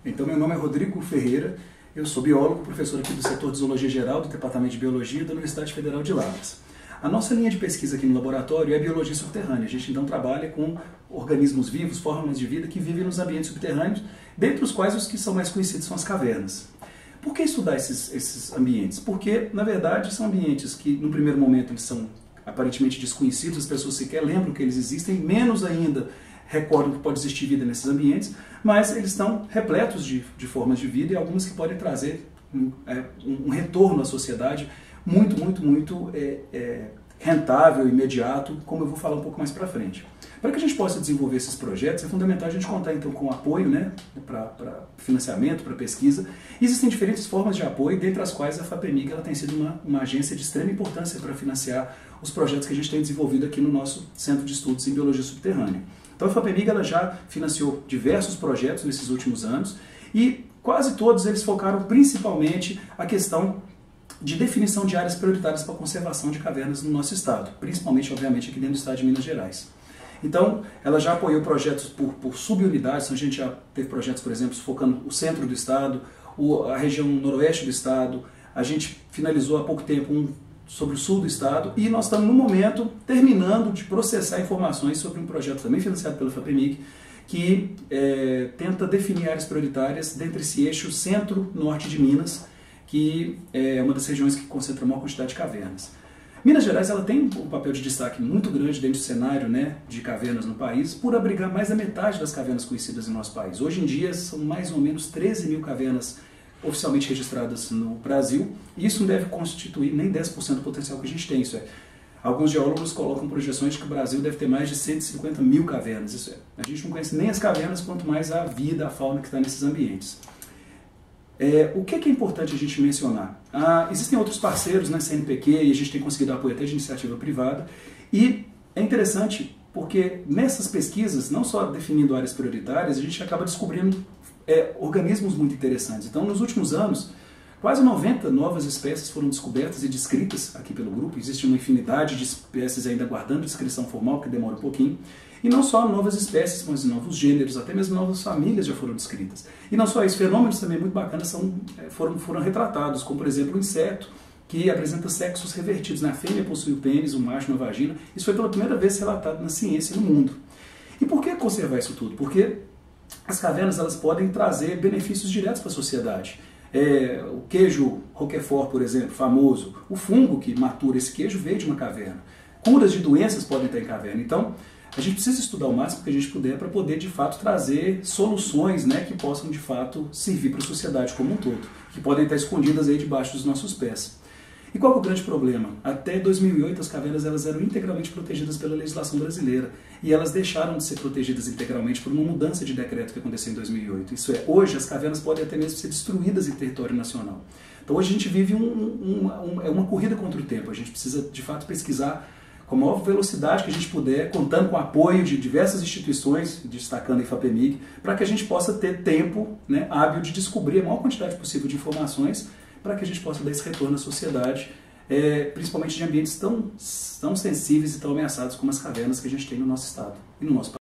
Então, meu nome é Rodrigo Ferreira, eu sou biólogo, professor aqui do setor de Zoologia Geral do Departamento de Biologia da Universidade Federal de Lavras. A nossa linha de pesquisa aqui no laboratório é a biologia subterrânea. A gente então trabalha com organismos vivos, formas de vida que vivem nos ambientes subterrâneos, dentre os quais os que são mais conhecidos são as cavernas. Por que estudar esses ambientes? Porque, na verdade, são ambientes que, no primeiro momento, eles são aparentemente desconhecidos, as pessoas sequer lembram que eles existem, menos ainda recordam que pode existir vida nesses ambientes, mas eles estão repletos de formas de vida e algumas que podem trazer um retorno à sociedade muito rentável, imediato, como eu vou falar um pouco mais para frente. Para que a gente possa desenvolver esses projetos, é fundamental a gente contar então com apoio, para financiamento, para pesquisa. Existem diferentes formas de apoio, dentre as quais a FAPEMIG ela tem sido uma agência de extrema importância para financiar os projetos que a gente tem desenvolvido aqui no nosso Centro de Estudos em Biologia Subterrânea. Então a FAPEMIG ela já financiou diversos projetos nesses últimos anos e quase todos eles focaram principalmente a questão de definição de áreas prioritárias para a conservação de cavernas no nosso estado, principalmente, obviamente, aqui dentro do estado de Minas Gerais. Então, ela já apoiou projetos por subunidades, então a gente já teve projetos, por exemplo, focando o centro do estado, a região noroeste do estado, a gente finalizou há pouco tempo um sobre o sul do estado e nós estamos, no momento, terminando de processar informações sobre um projeto também financiado pela FAPEMIG, que tenta definir áreas prioritárias dentro desse eixo centro-norte de Minas, que é uma das regiões que concentra a maior quantidade de cavernas. Minas Gerais ela tem um papel de destaque muito grande dentro do cenário de cavernas no país, por abrigar mais da metade das cavernas conhecidas no nosso país. Hoje em dia são mais ou menos 13 mil cavernas oficialmente registradas no Brasil, e isso não deve constituir nem 10% do potencial que a gente tem. Alguns geólogos colocam projeções de que o Brasil deve ter mais de 150 mil cavernas. A gente não conhece nem as cavernas, quanto mais a vida, a fauna que está nesses ambientes. O que é importante a gente mencionar? Existem outros parceiros na CNPq e a gente tem conseguido apoio até de iniciativa privada e é interessante porque nessas pesquisas, não só definindo áreas prioritárias, a gente acaba descobrindo organismos muito interessantes. Então, nos últimos anos, quase 90 novas espécies foram descobertas e descritas aqui pelo grupo. Existe uma infinidade de espécies ainda aguardando descrição formal, que demora um pouquinho. E não só novas espécies, mas novos gêneros, até mesmo novas famílias já foram descritas. E não só isso, fenômenos também muito bacanas foram retratados, como por exemplo o inseto, que apresenta sexos revertidos. A fêmea possui o pênis, o macho na vagina. Isso foi pela primeira vez relatado na ciência no mundo. E por que conservar isso tudo? Porque as cavernas elas podem trazer benefícios diretos para a sociedade. O queijo Roquefort, por exemplo, famoso, o fungo que matura esse queijo veio de uma caverna. Curas de doenças podem estar em caverna. Então, a gente precisa estudar o máximo que a gente puder para poder, de fato, trazer soluções que possam, de fato, servir para a sociedade como um todo, que podem estar escondidas aí debaixo dos nossos pés. E qual é o grande problema? Até 2008, as cavernas elas eram integralmente protegidas pela legislação brasileira e elas deixaram de ser protegidas integralmente por uma mudança de decreto que aconteceu em 2008. Isso é, hoje as cavernas podem até mesmo ser destruídas em território nacional. Então hoje a gente vive uma corrida contra o tempo, a gente precisa, de fato, pesquisar com a maior velocidade que a gente puder, contando com o apoio de diversas instituições, destacando a FAPEMIG, para que a gente possa ter tempo hábil de descobrir a maior quantidade possível de informações para que a gente possa dar esse retorno à sociedade, principalmente de ambientes tão sensíveis e tão ameaçados como as cavernas que a gente tem no nosso estado e no nosso país.